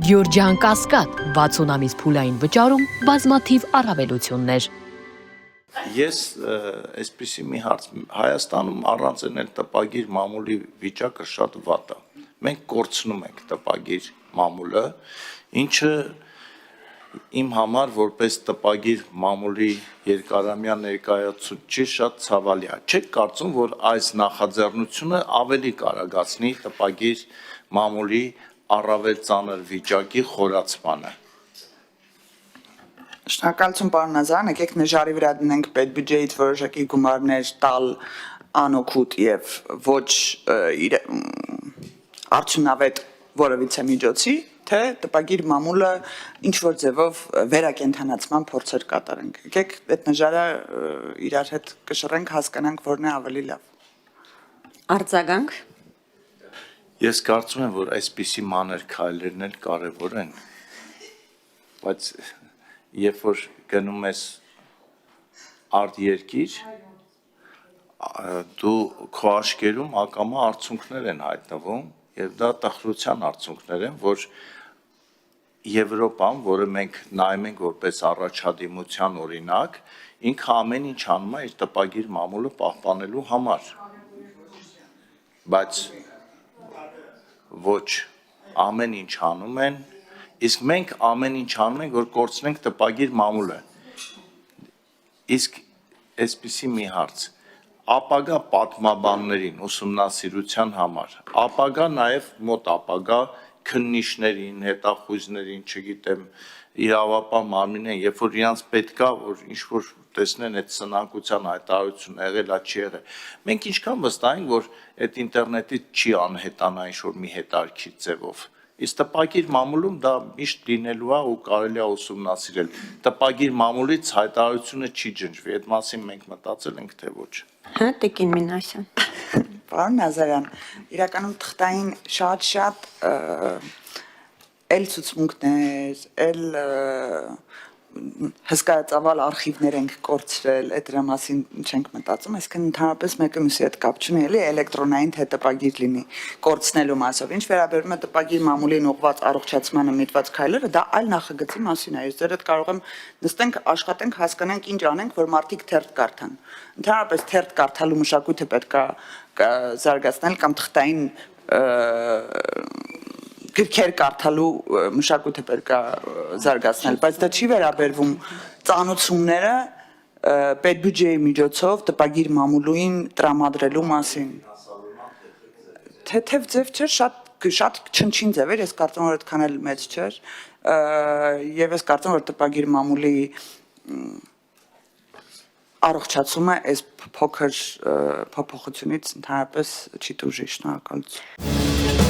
Գյորջյան Կասկադ 60 ամիս փուլային վճարում բազմաթիվ առավելություններ։ Ես այսպիսի մի հարց Հայաստանում առանց էնել տպագիր մամուլի վիճակը շատ վատ է։ Մենք կորցնում ենք տպագիր մամուլը, ինչը իմ համար որպես տպագիր մամուլի երկարամյա ներկայացուցիչ շատ ցավալի է։ Չեք կարծում, որ այս նախաձեռնությունը ավելի կարագացնի տպագիր մամուլի առավել ծանր վիճակի խորացմանը։ Շնորհակալություն պարոն Նազարյան, եկեք նժարի վրա դնենք պետբյուջեից որոշակի գումարներ տալ անօգուտ եւ ոչ արդյունավետ որևիցե միջոցի, թե տպագիր մամուլը ինչ որ ձևով վերակենդանացման փորձեր կատարենք։ Եկեք այդ նժարը իրար հետ կշռենք, հասկանանք որն է ավելի լավ։ Արձագանք։ Ես կարծում եմ, որ այսպիսի մանր քայլերն էլ կարևոր են, բայց երբ որ գնում ես արտերկիր, դու քո աչքերում ակամա արդյունքներ են հայտնվում, եւ դա տխրության արդյունքներ են, որ Եվրոպան, որը մենք նայում ենք որպես առաջադիմության օրինակ, ինքը ամեն ինչ անում է իր տպագիր մամուլը պահպանելու համար, բայց ոչ, ամեն ինչ անում են, իսկ մենք ամեն ինչ անում ենք, որ կորցնենք տպագիր մամուլը։ Իսկ այսպիսի մի հարց, ապագա պատմաբաններին, ուսումնասիրության համար, ապագա նաև մոտ ապագա քննիչներին, հետախույզներին, չգիտեմ, իրավապահ մարմիններին, երբ որ իրանց պետքա, որ ինչ-որ տեսնեն այդ սնանկության հայտարարությունը եղել է, չի եղել։ Մենք ինչքան վստահ ենք, որ այդ ինտերնետից չի անհետանա ինչ-որ մի հետարքի ձևով։ Իսկ տպագիր մամուլում դա միշտ լինելու է ու կարելի է ուսումնասիրել։ Տպագիր մամուլից հայտարարությունը չի ջնջվի, այդ մասին մենք մտածել ենք, թե ոչ։ Հա, Տիկին Մինասյան։ Պարոն Նազարյան, իրականում թղթային շատ էլ ցուցմունքներ, էլ հսկայածավալ արխիվներ ենք կորցրել, այդ դրա մասին չենք մտածում, այսինքն ընդհանրապես մեկը մյուսի հետ կապ չունի, էլի էլեկտրոնային թե տպագիր լինի կորցնելու մասով։ Ինչ վերաբերում է տպագիր մամուլին ուղղված առողջացմանը միտված քայլերը, դա այլ նախագծի մասին է։ Ես ձեր հետ կարող եմ նստենք, աշխատենք, հասկանանք ինչ անենք, որ մարդիկ թերթ կարդան։ Ընդհանրապես թերթ կարդալու մշակույթը պետք է զարգացնել կամ թղթային գրքեր կարդալու մշակույթը պետք է զարգացնել, բայց դա չի վերաբերվում ծանուցումները պետբյուջեի միջոցով տպագիր մամուլին տրամադրելու մասին։ Թեթև ձև չէր, շատ չնչին ձև էր, ես կարծում եմ, որ այդքան էլ մեծ չէր, եւ ես կարծում եմ, որ տպագիր մամուլի առողջացումը այս փոքր փոփոխությունից ընդհանրապես չի տուժի, շնորհակալություն։